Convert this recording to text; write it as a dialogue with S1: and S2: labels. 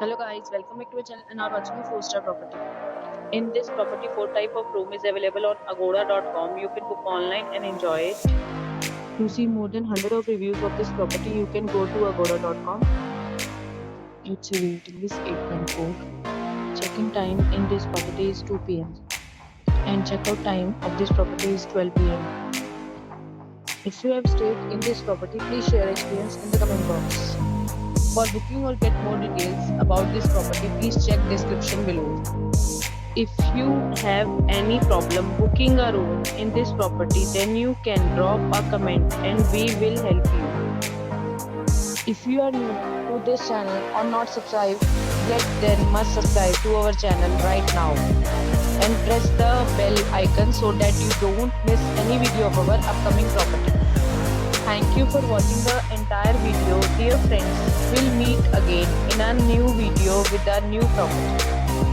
S1: Hello guys, welcome back to our channel and are watching a 4-star property. In this property, 4 type of room is available on agoda.com. You can book online and enjoy it. To see more than 100 of reviews of this property, you can go to agoda.com. Its rating is 8.4. Check-in time in this property is 2 p.m. and check-out time of this property is 12 p.m. If you have stayed in this property, please share experience in the comment box. For booking or get more details about this property, please check description below. If you have any problem booking a room in this property, then you can drop a comment and we will help you. If you are new to this channel or not subscribed yet, then must subscribe to our channel right now and press the bell icon so that you don't miss any video of our upcoming property. Thank you for watching the entire video. Dear friends, we'll meet again in a new video with a new property.